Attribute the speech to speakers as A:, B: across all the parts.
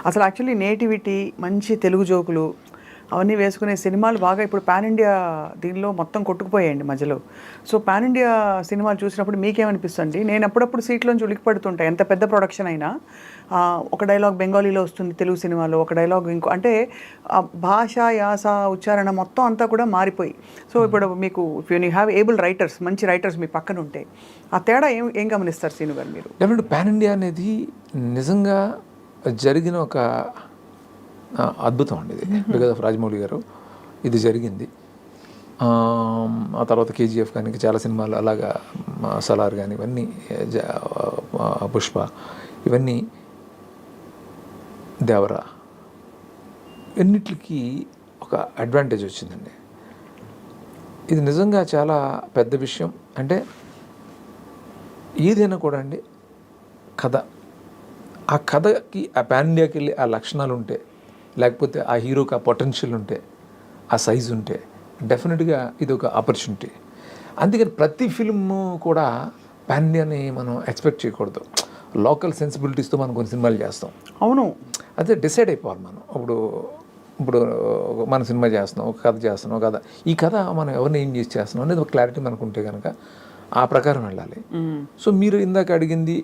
A: అసలు actually nativity, మంచి తెలుగు జోకులు అవన్నీ వేసుకునే సినిమాలు బాగా ఇప్పుడు పాన్ ఇండియా దీనిలో మొత్తం కొట్టుకుపోయాయండి మధ్యలో. సో పాన్ ఇండియా సినిమాలు చూసినప్పుడు మీకేమనిపిస్తుంది? నేను అప్పుడప్పుడు సీట్లోంచి ఉలికి పడుతుంటా. ఎంత పెద్ద ప్రొడక్షన్ అయినా ఒక డైలాగ్ బెంగాలీలో వస్తుంది తెలుగు సినిమాలో, ఒక డైలాగ్ ఇంకో అంటే భాష, యాస, ఉచ్చారణ మొత్తం అంతా కూడా మారిపోయి. సో ఇప్పుడు మీకు if you have able writers, మంచి రైటర్స్ మీ పక్కన ఉంటే ఆ తేడా ఏం గమనిస్తారు సీను గారు మీరు?
B: డెఫినెట్ పాన్ ఇండియా అనేది నిజంగా జరిగిన ఒక అద్భుతం అండి ఇది. బికాజ్ ఆఫ్ రాజమౌళి గారు ఇది జరిగింది. ఆ తర్వాత కేజీఎఫ్ కానీ చాలా సినిమాలు అలాగా, సలార్ కానీ ఇవన్నీ, పుష్ప ఇవన్నీ, దేవరా, ఎన్నిటికి ఒక అడ్వాంటేజ్ వచ్చిందండి. ఇది నిజంగా చాలా పెద్ద విషయం. అంటే ఏదైనా కూడా అండి కథ, ఆ కథకి ఆ పాన్ ఇండియాకి వెళ్ళి ఆ లక్షణాలు ఉంటే, లేకపోతే ఆ హీరోకి ఆ పొటెన్షియల్ ఉంటే, ఆ సైజు ఉంటే డెఫినెట్గా ఇది ఒక ఆపర్చునిటీ. అందుకని ప్రతి ఫిల్మ్ కూడా పాన్ ఇండియాని మనం ఎక్స్పెక్ట్ చేయకూడదు. లోకల్ సెన్సిబిలిటీస్తో మనం కొన్ని సినిమాలు చేస్తాం.
A: అవును,
B: అదే డిసైడ్ అయిపోవాలి మనం. ఇప్పుడు మన సినిమా చేస్తున్నాం, ఒక కథ చేస్తున్నాం, కథ ఈ కథ మనం ఎవరిని ఏం చేసి చేస్తున్నాం అనేది ఒక క్లారిటీ మనకు ఉంటే కనుక ఆ ప్రకారం వెళ్ళాలి. సో మీరు ఇందాక అడిగింది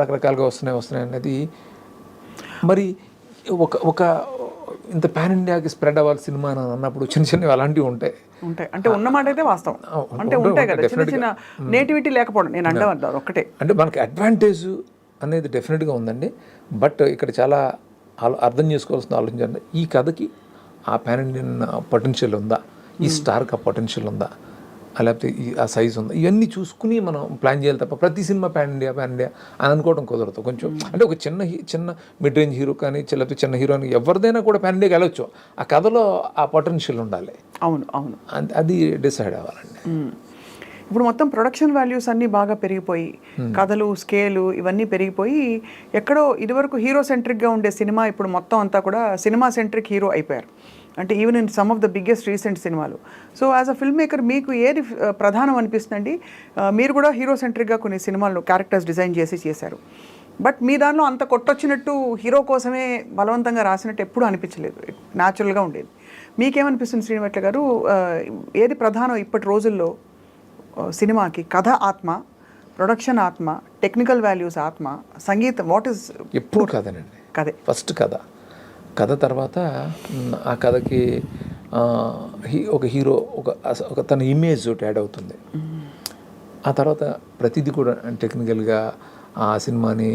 B: రకరకాలుగా వస్తున్నాయి అనేది మరి ఒక ఇంత పాన్ ఇండియాకి స్ప్రెడ్ అవ్వాలి సినిమా అని అన్నప్పుడు చిన్న చిన్నవి అలాంటివి ఉంటాయి.
A: అంటే ఉన్నమాట అయితే వాస్తవం. అంటే ఉంటాయి కదా చిన్న చిన్న నేటివిటీ లేకపోవడం. నేను అంటాను ఒక్కటే,
B: అంటే మనకి అడ్వాంటేజ్ అనేది డెఫినెట్గా ఉందండి. బట్ ఇక్కడ చాలా అర్థం చేసుకోవాల్సిన ఆలోచించండి, ఈ కథకి ఆ పాన్ ఇండియన్ పొటెన్షియల్ ఉందా, ఈ స్టార్కి ఆ పొటెన్షియల్ ఉందా, లేకపోతే ఆ సైజ్ ఉందా, ఇవన్నీ చూసుకుని మనం ప్లాన్ చేయాలి తప్ప ప్రతి సినిమా పాన్ ఇండియా అని అనుకోవడం కుదరదు. కొంచెం అంటే ఒక చిన్న మిడ్ రేంజ్ హీరో కానీ లేకపోతే చిన్న హీరో అని ఎవరిదైనా కూడా పాన్ ఇండియాకి వెళ్ళొచ్చు. ఆ కథలో ఆ పొటెన్షియల్ ఉండాలి.
A: అవును,
B: అది డిసైడ్ అవ్వాలండి.
A: ఇప్పుడు మొత్తం ప్రొడక్షన్ వాల్యూస్ అన్నీ బాగా పెరిగిపోయి, కథలు, స్కేలు ఇవన్నీ పెరిగిపోయి, ఎక్కడో ఇదివరకు హీరో సెంట్రిక్గా ఉండే సినిమా ఇప్పుడు మొత్తం అంతా కూడా సినిమా సెంట్రిక్ హీరో అయిపోయారు. అంటే even in some of the biggest recent సినిమాలు. So as a film maker మీకు ఏది ప్రధానం అనిపిస్తుందండి? మీరు కూడా హీరో సెంట్రిక్గా కొన్ని సినిమాల్లో క్యారెక్టర్స్ డిజైన్ చేశారు. బట్ మీ దానిలో అంత కొట్టొచ్చినట్టు హీరో కోసమే బలవంతంగా రాసినట్టు ఎప్పుడూ అనిపించలేదు, న్యాచురల్గా ఉండేది. మీకేమనిపిస్తుంది శ్రీనివట్ల గారు? ఏది ప్రధానం ఇప్పటి రోజుల్లో సినిమాకి? కథ ఆత్మ, ప్రొడక్షన్ ఆత్మ, టెక్నికల్ వాల్యూస్ ఆత్మ, సంగీతం, వాట్ ఈస్?
B: ఎప్పుడు కథనండి.
A: కథే
B: ఫస్ట్ కథ తర్వాత ఆ కథకి ఒక హీరో ఒక తన ఇమేజ్ ఒకటి యాడ్ అవుతుంది. ఆ తర్వాత ప్రతిదీ కూడా టెక్నికల్గా ఆ సినిమాని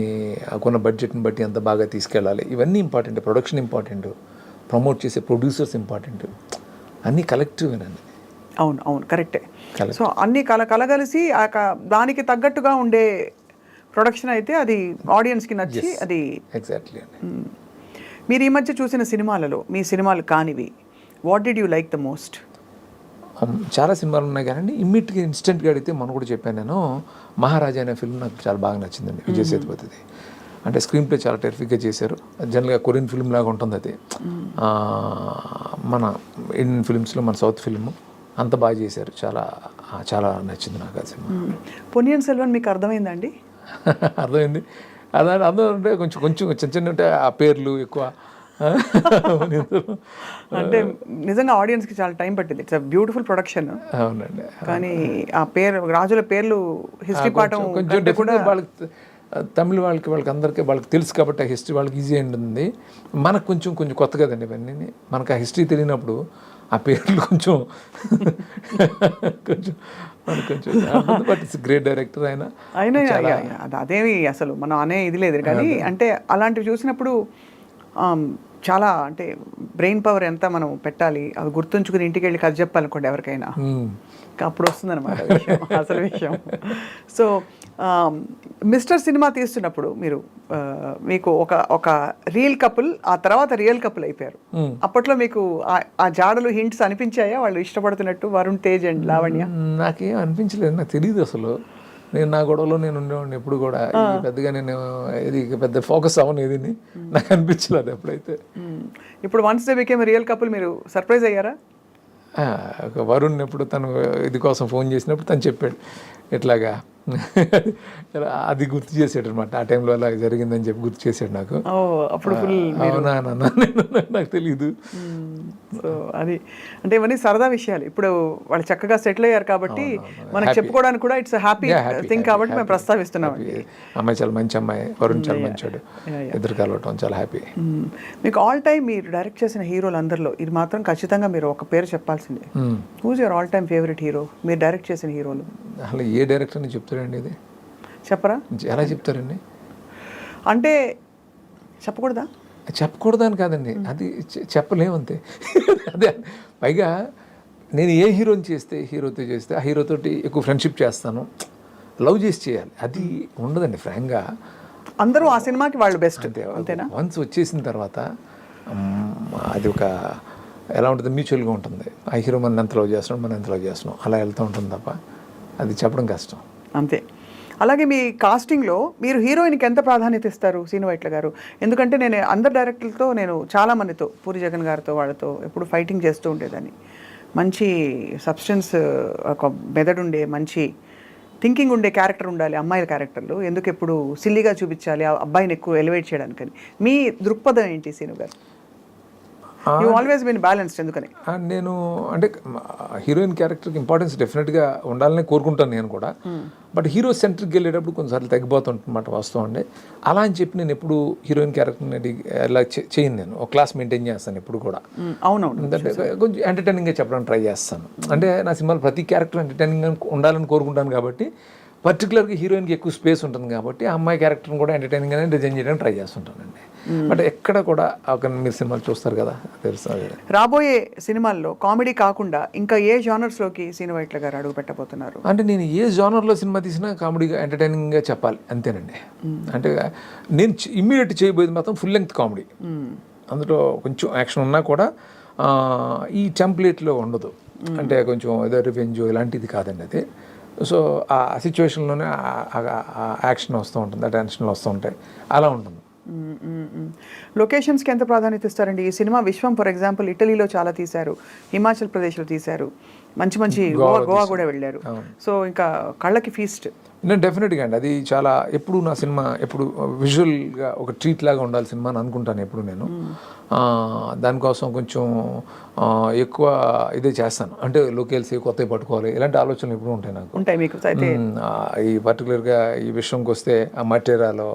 B: కొన్న బడ్జెట్ని బట్టి అంత బాగా తీసుకెళ్ళాలి. ఇవన్నీ ఇంపార్టెంట్. ప్రొడక్షన్ ఇంపార్టెంట్, ప్రమోట్ చేసే ప్రొడ్యూసర్స్ ఇంపార్టెంట్, అన్నీ కలెక్టివ్గానండి.
A: అవును కరెక్టే. సో అన్నీ కలగలిసి దానికి తగ్గట్టుగా ఉండే ప్రొడక్షన్ అయితే అది ఆడియన్స్కి నచ్చి అది.
B: ఎగ్జాక్ట్లీ అండి.
A: మీరు ఈ మధ్య చూసిన సినిమాలలో మీ సినిమాలు కానివి, what did you like the most?
B: చాలా సినిమాలు ఉన్నాయి కానీ ఇమ్మీడియట్గా ఇన్స్టెంట్గా అడిగితే మనం కూడా చెప్పాను నేను, మహారాజా అనే ఫిల్మ్ నాకు చాలా బాగా నచ్చిందండి. విజయ్ సేతుపతిది. అంటే స్క్రీన్ ప్లే చాలా టెరిఫిక్గా చేశారు. జనరల్గా కొరియన్ ఫిల్మ్ లాగా ఉంటుంది అది. మన ఇండియన్ ఫిల్మ్స్లో మన సౌత్ ఫిల్మ్ అంత బాగా చేశారు. చాలా నచ్చింది నాకు ఆ సినిమా.
A: పొన్నియిన్ సెల్వన్ మీకు అర్థమైందండి?
B: అర్థమైంది. అర్థం అంటే కొంచెం చిన్న ఉంటే ఆ పేర్లు ఎక్కువ.
A: అంటే నిజంగా ఆడియన్స్కి చాలా టైం పట్టింది. It's beautiful production.
B: అవునండి.
A: కానీ ఆ రాజుల పేర్లు హిస్టరీ పాఠం
B: కొంచెం కూడా వాళ్ళకి తమిళ వాళ్ళకి అందరికీ వాళ్ళకి తెలుసు కాబట్టి ఆ హిస్టరీ వాళ్ళకి ఈజీ ఉంటుంది. మనకు కొంచెం కొత్త కదండి ఇవన్నీ. మనకు ఆ హిస్టరీ తెలియనప్పుడు ఆ పేర్లు కొంచెం బట్ ఇట్స్ గ్రేట్ డైరెక్టర్ ఆయన.
A: అదేమి అసలు మనం అనే ఇది లేదు కానీ అంటే అలాంటివి చూసినప్పుడు చాలా అంటే బ్రెయిన్ పవర్ ఎంత మనం పెట్టాలి, అవి గుర్తుంచుకుని ఇంటికి వెళ్ళి కథ చెప్పాలనుకోండి ఎవరికైనా, అప్పుడు వస్తుందన్నమాట అసలు విషయం. సో మిస్టర్ సినిమా తీస్తున్నప్పుడు మీకు ఒక రియల్ కపుల్, ఆ తర్వాత రియల్ కపుల్ అయిపోయారు. అప్పట్లో మీకు ఆ జాడలు హింట్స్ అనిపించాయా వాళ్ళు ఇష్టపడుతున్నట్టు? వరుణ్ తేజ్ అండ్ లావణ్య?
B: నాకేం అనిపించలేదు, నాకు తెలియదు అసలు. నేను నా గొడవలో నేను ఉండేవాడిని ఎప్పుడు కూడా. పెద్దగా నేను ఇది పెద్ద ఫోకస్ అవ్వను, ఏది నాకు అనిపించలేదు ఎప్పుడైతే.
A: ఇప్పుడు once they became real couple మీరు సర్ప్రైజ్ అయ్యారా?
B: వరుణ్ ఎప్పుడు తను ఇది కోసం ఫోన్ చేసినప్పుడు తను చెప్పాడు ఇట్లాగా అది గుర్తు చేసాడు అనమాట. ఆ టైంలో అలా జరిగిందని చెప్పి గుర్తు చేశాడు నాకు.
A: ఓ అప్పుడు ఫుల్
B: అవునా నాన్న నాకు తెలీదు.
A: సో అది అంటే ఇవన్నీ సరదా విషయాలు. ఇప్పుడు వాళ్ళు చక్కగా సెటిల్ అయ్యారు కాబట్టి మనం చెప్పుకోవడానికి కూడా ఇట్స్ హ్యాపీ థింగ్ కాబట్టి మేము ప్రస్తావిస్తున్నాం.
B: అమ్మాయి చాలా మంచి అమ్మాయి, వరుణ్ చాలా మంచోడు, ఇద్దరు కలవటం చాలా హ్యాపీ.
A: మీకు ఆల్ టైమ్ మీరు డైరెక్ట్ చేసిన హీరోలు అందరిలో ఇది మాత్రం ఖచ్చితంగా మీరు ఒక పేరు చెప్పాల్సిందే. Who's your all time favourite hero మీరు డైరెక్ట్ చేసిన హీరోలు?
B: అసలు ఏ డైరెక్టర్ అని చెప్తారండి ఇది?
A: చెప్పరా?
B: ఎలా చెప్తారండి?
A: అంటే చెప్పకూడదా?
B: చెప్పకూడదని కాదండి, అది చెప్పలేము అంతే. అదే పైగా నేను ఏ హీరోని చేస్తే హీరోతో చేస్తే ఆ హీరోతోటి ఎక్కువ ఫ్రెండ్షిప్ చేస్తాను, లవ్ చేసి చేయాలి, అది ఉండదండి ఫ్రాంక్గా.
A: అందరూ ఆ సినిమాకి వాళ్ళు బెస్ట్ అంతేనా?
B: వన్స్ వచ్చేసిన తర్వాత అది ఒక ఎలా ఉంటుంది, మ్యూచువల్గా ఉంటుంది. ఆ హీరో మనం ఎంత లవ్ చేస్తున్నాం, మనం ఎంత లవ్ చేస్తున్నాం, అలా వెళ్తూ ఉంటుంది తప్ప అది చెప్పడం కష్టం.
A: అంతే. అలాగే మీ కాస్టింగ్లో మీరు హీరోయిన్కి ఎంత ప్రాధాన్యత ఇస్తారు శ్రీను వైట్ల గారు? ఎందుకంటే నేను అందరు డైరెక్టర్లతో నేను చాలామందితో పూరి జగన్ గారితో వాళ్ళతో ఎప్పుడు ఫైటింగ్ చేస్తూ ఉండేదాన్ని. మంచి సబ్స్టెన్స్, ఒక మెదడు ఉండే మంచి థింకింగ్ ఉండే క్యారెక్టర్ ఉండాలి అమ్మాయిల క్యారెక్టర్లు. ఎందుకు ఎప్పుడు సిల్లీగా చూపించాలి ఆ అబ్బాయిని ఎక్కువ ఎలివేట్ చేయడానికని. మీ దృక్పథం ఏంటి శ్రీను గారు? యూ ఆల్వేస్ బీన్ బ్యాలెన్స్డ్ ఎందుకని?
B: నేను అంటే హీరోయిన్ క్యారెక్టర్కి ఇంపార్టెన్స్ డెఫినెట్గా ఉండాలని కోరుకుంటాను నేను కూడా. బట్ హీరో సెంట్రిక్కి వెళ్ళేటప్పుడు కొన్నిసార్లు తగ్గిపోతుంటన్నమాట వాస్తవం అండి. అలా అని చెప్పి నేను ఎప్పుడు హీరోయిన్ క్యారెక్టర్ని అలా చేయను. నేను ఒక క్లాస్ మెయింటైన్ చేస్తాను ఎప్పుడు కూడా.
A: అవునవును.
B: ఎందుకంటే కొంచెం ఎంటర్టైనింగ్గా చెప్పడానికి ట్రై చేస్తాను. అంటే నా సినిమాలో ప్రతి క్యారెక్టర్ ఎంటర్టైనింగ్గా ఉండాలని కోరుకుంటాను కాబట్టి, పర్టికులర్గా హీరోయిన్కి ఎక్కువ స్పేస్ ఉంటుంది కాబట్టి ఆ అమ్మాయి క్యారెక్టర్ని కూడా ఎంటర్టైనింగ్గానే డిజైన్ చేయడానికి ట్రై చేస్తుంటానండి. బట్ ఎక్కడ కూడా ఒక మీరు సినిమాలు చూస్తారు కదా తెలుస్తుంది.
A: రాబోయే సినిమాల్లో కామెడీ కాకుండా ఇంకా ఏ జానర్స్లోకి శ్రీను వైట్ల గారు అడుగు పెట్టబోతున్నారు?
B: అంటే నేను ఏ జానర్లో సినిమా తీసినా కామెడీగా ఎంటర్టైనింగ్గా చెప్పాలి అంతేనండి. అంటే నేను ఇమ్మీడియట్ చేయబోయేది మాత్రం ఫుల్ లెంగ్త్ కామెడీ. అందులో కొంచెం యాక్షన్ ఉన్నా కూడా ఈ టెంప్లెట్లో ఉండదు. అంటే కొంచెం ఏదో రివెంజ్ ఇలాంటిది కాదండి అది. సో ఆ సిచ్యువేషన్లోనే యాక్షన్ వస్తూ ఉంటుంది, ఆ టెన్షన్లు వస్తూ ఉంటాయి, అలా ఉంటుంది.
A: లొకేషన్స్కి ఎంత ప్రాధాన్యత ఇస్తారండి? ఈ సినిమా విశ్వం ఫర్ ఎగ్జాంపుల్ ఇటలీలో చాలా తీశారు, హిమాచల్ ప్రదేశ్లో తీశారు, మంచి మంచి గోవా కూడా వెళ్ళారు. సో ఇంకా కళ్ళకి ఫీస్ట్.
B: నేను డెఫినెట్గా అండి అది చాలా ఎప్పుడు నా సినిమా ఎప్పుడు విజువల్గా ఒక ట్రీట్ లాగా ఉండాలి సినిమా అని అనుకుంటాను ఎప్పుడు నేను. దానికోసం కొంచెం ఎక్కువ ఇదే చేస్తాను. అంటే లొకేల్స్ కొత్తవి పట్టుకోవాలి ఇలాంటి ఆలోచనలు ఎప్పుడు ఉంటాయి నాకు.
A: ఉంటాయి మీకు అయితే?
B: ఈ పర్టికులర్గా ఈ విషయంకి వస్తే ఆ మటేరాలో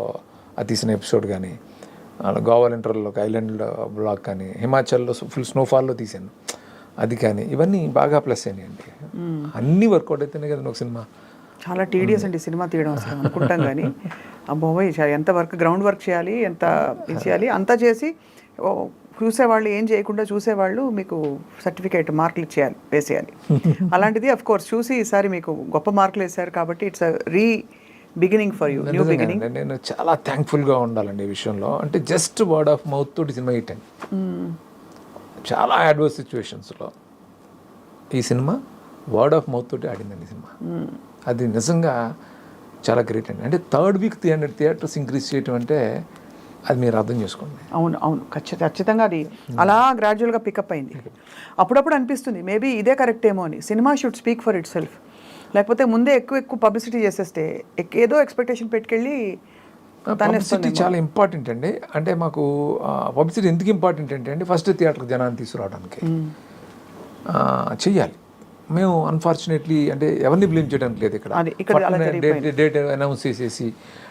B: అది తీసిన ఎపిసోడ్ కానీ, గోవా ఇంటర్లో ఒక ఐలాండ్ బ్లాక్ కానీ, హిమాచల్లో ఫుల్ స్నోఫాల్లో తీసాను అది కానీ, ఇవన్నీ బాగా ప్లస్ అయినాయండి. అన్నీ వర్కౌట్ అయితేనే కదా ఒక సినిమా.
A: చాలా టీడియస్ అండి సినిమా తీయడం అసలు అనుకుంటాం కానీ అబ్బోయ్ ఎంత వర్క్ గ్రౌండ్ వర్క్ చేయాలి, ఎంత ఇది చేయాలి, అంతా చేసి చూసేవాళ్ళు ఏం చేయకుండా చూసేవాళ్ళు మీకు సర్టిఫికేట్ మార్కులు ఇచ్చేయాలి, వేసేయాలి. అలాంటిది అఫ్ కోర్స్ చూసి ఈసారి మీకు గొప్ప మార్కులు వేశారు కాబట్టి it's beginning for you, new beginning.
B: నేను చాలా థ్యాంక్ఫుల్గా ఉండాలండి ఈ విషయంలో. అంటే జస్ట్ వర్డ్ ఆఫ్ మౌత్ తోటి సినిమా హిట్ అయింది. చాలా అడ్వర్స్ సిచ్యువేషన్స్లో ఈ సినిమా వర్డ్ ఆఫ్ మౌత్ తోటి ఆడిందండి సినిమా. అది నిజంగా చాలా గ్రేట్ అండి. అంటే థర్డ్ వీక్ 300 థియేటర్స్ ఇంక్రీజ్ చేయటం అంటే అది మీరు అర్థం చేసుకోండి.
A: అవును అవును ఖచ్చితంగా అది అలా గ్రాడ్యువల్గా పికప్ అయింది. అప్పుడప్పుడు అనిపిస్తుంది మేబీ ఇదే కరెక్ట్ ఏమో అని. Cinema should speak for it self. లేకపోతే ముందే ఎక్కువ పబ్లిసిటీ చేసేస్తే ఏదో ఎక్స్పెక్టేషన్ పెట్టుకెళ్ళి
B: పబ్లిసిటీ చాలా ఇంపార్టెంట్ అండి. అంటే మాకు పబ్లిసిటీ ఎందుకు ఇంపార్టెంట్ అంటే అండి, ఫస్ట్ థియేటర్కి జనాన్ని తీసుకురావడానికి చెయ్యాలి. మేము అన్ఫార్చునేట్లీ అంటే ఎవరిని బ్లేమ్ చేయడానికి లేదు ఇక్కడ. డేట్ అనౌన్స్ చేసేసి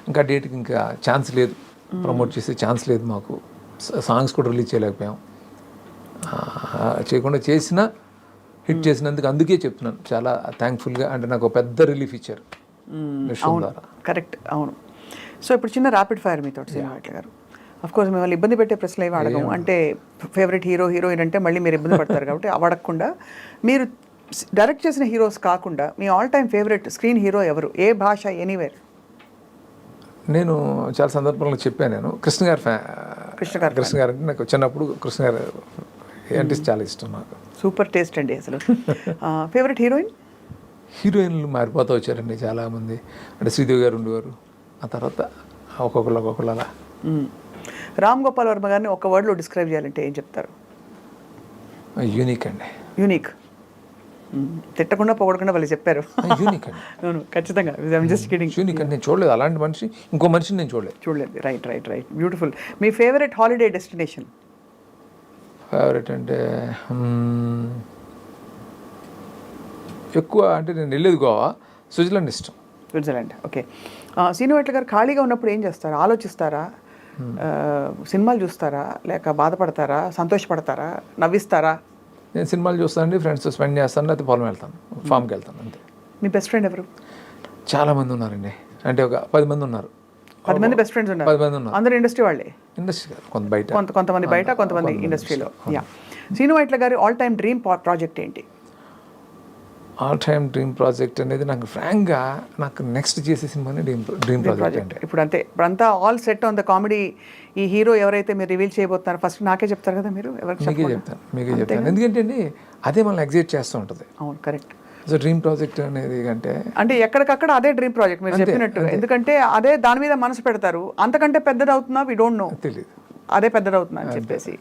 B: ఇంకా డేట్కి ఇంకా ఛాన్స్ లేదు, ప్రమోట్ చేసే ఛాన్స్ లేదు మాకు. సాంగ్స్ కూడా రిలీజ్ చేయలేకపోయాం. చేయకుండా చేసినా హిట్ చేసినందుకు అందుకే చెప్తున్నాను చాలా థ్యాంక్ఫుల్గా. అంటే నాకు పెద్ద రిలీఫ్ ఇచ్చారు విషయం ద్వారా.
A: కరెక్ట్, అవును. సో ఇప్పుడు చిన్న ర్యాపిడ్ ఫైర్ మీతో శ్రీను వైట్ల గారు. అఫ్ కోర్స్ మిమ్మల్ని ఇబ్బంది పెట్టే ప్రశ్నలు ఏమి అడగము. అంటే ఫేవరెట్ హీరోయిన్ అంటే మళ్ళీ మీరు ఇబ్బంది పడతారు కాబట్టి అడగకుండా, మీరు డైరెక్ట్ చేసిన హీరోస్ కాకుండా మీ all time favourite screen hero ఎవరు, ఏ భాష, ఎనీవేర్?
B: నేను చాలా సందర్భంలో చెప్పాను, నేను కృష్ణ గారు అంటే నాకు చిన్నప్పుడు కృష్ణ గారు అంటే చాలా ఇష్టం నాకు.
A: సూపర్ టేస్ట్ అండి అసలు. ఫేవరెట్ హీరోయిన్లు
B: మారిపోతూ వచ్చారండి చాలామంది. అంటే శ్రీదేవి గారు ఉండేవారు, ఆ తర్వాత ఒక్కొక్కరు అలా.
A: రామ్ గోపాల్ వర్మ గారిని ఒక వర్డ్లో డిస్క్రైబ్ చేయాలంటే ఏం చెప్తారు?
B: యూనిక్ అండి.
A: యూనిక్. తిట్టకుండా పొగడకుండా వాళ్ళు చెప్పారు.
B: యూనిక్ అండి,
A: అవును ఖచ్చితంగా. I'm just kidding.
B: యూనిక్ అండి. నేను చూడలేదు అలాంటి మనిషి, ఇంకో మనిషిని నేను
A: చూడలేదు. రైట్. బ్యూటిఫుల్. మీ ఫేవరెట్ హాలిడే డెస్టినేషన్?
B: ఫేవరెట్ అంటే ఎక్కువ అంటే నేను వెళ్ళేది గోవా, స్విట్జర్లాండ్ ఇష్టం.
A: స్విట్జర్లాండ్. ఓకే. శ్రీనివాట్ల గారు ఖాళీగా ఉన్నప్పుడు ఏం చేస్తారు? ఆలోచిస్తారా, సినిమాలు చూస్తారా, లేక బాధపడతారా, సంతోషపడతారా, నవ్విస్తారా?
B: నేను సినిమాలు చూస్తానండి, ఫ్రెండ్స్తో స్పెండ్ చేస్తాను, లేకపోతే పొలం వెళ్తాను, ఫామ్కి వెళ్తాను అంతే.
A: మీ బెస్ట్ ఫ్రెండ్ ఎవరు?
B: చాలామంది ఉన్నారండి, అంటే ఒక 10 మంది ఉన్నారు.
A: 10 మంది బెస్ట్ ఫ్రెండ్స్ ఉన్నారు.
B: 10 మంది ఉన్నారు.
A: అందరూ ఇండస్ట్రీ వాళ్ళే?
B: ఇండస్ట్రీ కాదు,
A: కొంతమంది బయట, కొంతమంది ఇండస్ట్రీలో. యా. శ్రీనివాట్ల గారి ఆల్ టైమ్ డ్రీమ్ ప్రాజెక్ట్ ఏంటి?
B: ఆల్ టైమ్ డ్రీమ్ ప్రాజెక్ట్ అనేది నాకు ఫ్రాంక్గా నాకు నెక్స్ట్ చేసే సినిమానే డ్రీమ్ ప్రాజెక్ట్ అంటే.
A: ఇప్పుడంతా all set on the comedy. ఈ హీరో ఎవరైతే మీరు రివీల్ చేయబోతున్నారో ఫస్ట్ నాకే చెప్తారు కదా మీరు?
B: మీకే చెప్తాను ఎందుకంటే అండి అదే మనల్ని ఎగ్జైట్ చేస్తూ ఉంటుంది.
A: అవును, కరెక్ట్.
B: సో డ్రీమ్ ప్రాజెక్ట్ అనేది అంటే
A: ఎక్కడికక్కడ అదే డ్రీమ్ ప్రాజెక్ట్ మీరు చెప్పినట్టు. ఎందుకంటే అదే దాని మీద మనసు పెడతారు. అంతకంటే పెద్దది అవుతుందా వి డోంట్ నో,
B: తెలియదు,
A: అదే పెద్దది అవుతుందా అని చెప్పేసి.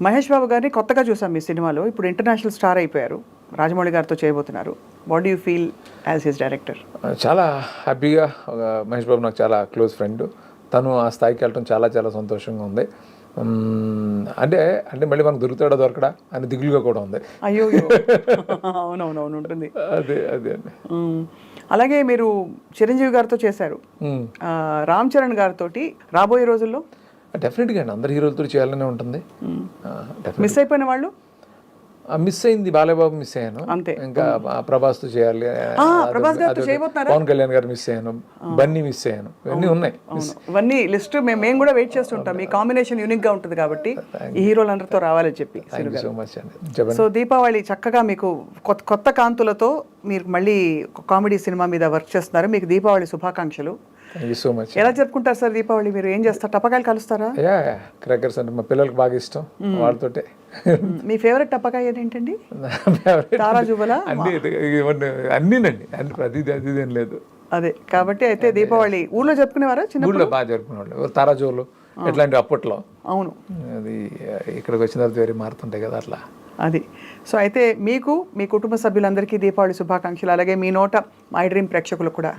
A: మహేష్ బాబు గారిని కొత్తగా చూసాం మీ సినిమాలో. ఇప్పుడు ఇంటర్నేషనల్ స్టార్ అయిపోయారు, రాజమౌళి గారితో చేయబోతున్నారు. What do you feel as his director?
B: చాలా హ్యాపీగా. మహేష్ బాబు నాకు చాలా క్లోజ్ ఫ్రెండ్, తను ఆ స్థాయికి వెళ్ళడం చాలా చాలా సంతోషంగా ఉంది. అంటే మళ్ళీ మనకు దొరకడా అని దిగులుగా కూడా ఉంది.
A: అయ్యో అవునవును ఉంటుంది.
B: అదే అండి.
A: అలాగే మీరు చిరంజీవి గారితో చేశారు, రామ్ చరణ్ గారితో రాబోయే రోజుల్లో?
B: డెఫినెట్గా అండి, అందరు హీరోలతో చేయాలనే ఉంటుంది.
A: మిస్ అయిపోయిన వాళ్ళు?
B: మిస్ అయింది బాలయ్యబాబు, మిస్ అయ్యాను అంతే. ఇంకా ప్రభాస్తో చేయాలి, పవన్ కళ్యాణ్ గారు మిస్ అయ్యాను, బన్నీ మిస్ అయ్యాను, ఇవన్నీ ఉన్నాయి.
A: ఇవన్నీ లిస్ట్ మేము కూడా వెయిట్ చేస్తుంటాం. మీ కాంబినేషన్ యూనిక్ గా ఉంటుంది కాబట్టి ఈ హీరోలందరితో రావాలని చెప్పి.
B: సో మచ్ అండి.
A: సో దీపావళి చక్కగా మీకు కొత్త కాంతులతో మీరు మళ్ళీ కామెడీ సినిమా మీద వర్క్ చేస్తున్నారు. మీకు దీపావళి శుభాకాంక్షలు.
B: Thank you so much.
A: ఎలా జరుపుకుంటారు సార్ దీపావళి? మీరు ఏం చేస్తారు? టపకాయలు కలుస్తారా?
B: క్రాకర్స్ అంటే మా పిల్లలకి బాగా ఇష్టం, వాళ్ళతోటే.
A: మీ ఫేవరెట్ టపకాయ ఏంటండి? తారాజువలా?
B: అన్నీనండి, అన్ని ప్రతిదీ అదిదేం లేదు.
A: అదే కాబట్టి అయితే దీపావళి ఊళ్ళో జరుపుకునేవారా? ఊళ్ళో
B: బాగా జరుపుకునేవాళ్ళు, తారాజువలు ఎట్లాంటివి అప్పట్లో.
A: అవును,
B: అది ఇక్కడికి వచ్చిన తర్వాత వేరే మారుతుంటాయి కదా అట్లా.
A: అది. సో అయితే మీకు మీ కుటుంబ సభ్యులందరికీ దీపావళి శుభాకాంక్షలు. అలాగే మీ నోట మై డ్రీమ్ ప్రేక్షకులకు కూడా.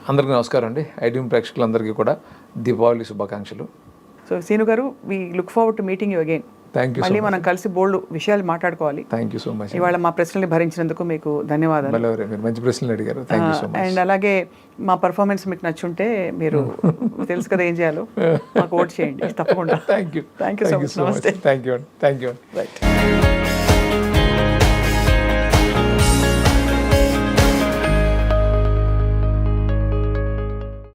B: అందరికీ నమస్కారం అండి. ఐ డ్రీమ్ ప్రేక్షకులందరికీ కూడా దీపావళి శుభాకాంక్షలు.
A: So Seenu garu, we look forward to meeting you again.
B: Thank you.
A: మళ్ళీ మనం కలిసి బోల్డ్ విషయాలు మాట్లాడుకోవాలి.
B: Thank you so much.
A: ఇవాళ మా ప్రశ్నల్ని భరించినందుకు మీకు ధన్యవాదాలు.
B: మీరు మంచి ప్రశ్నలు అడిగారు. Thank you so much.
A: And అలాగే మా పర్ఫార్మెన్స్ మీకు నచ్చుంటే మీరు తెలుసు కదా ఏం చేయాలో, మాకు ఓట్ చేయండి తప్పకుండా.
B: Thank you
A: so much. Namaste.
B: Thank you. Right.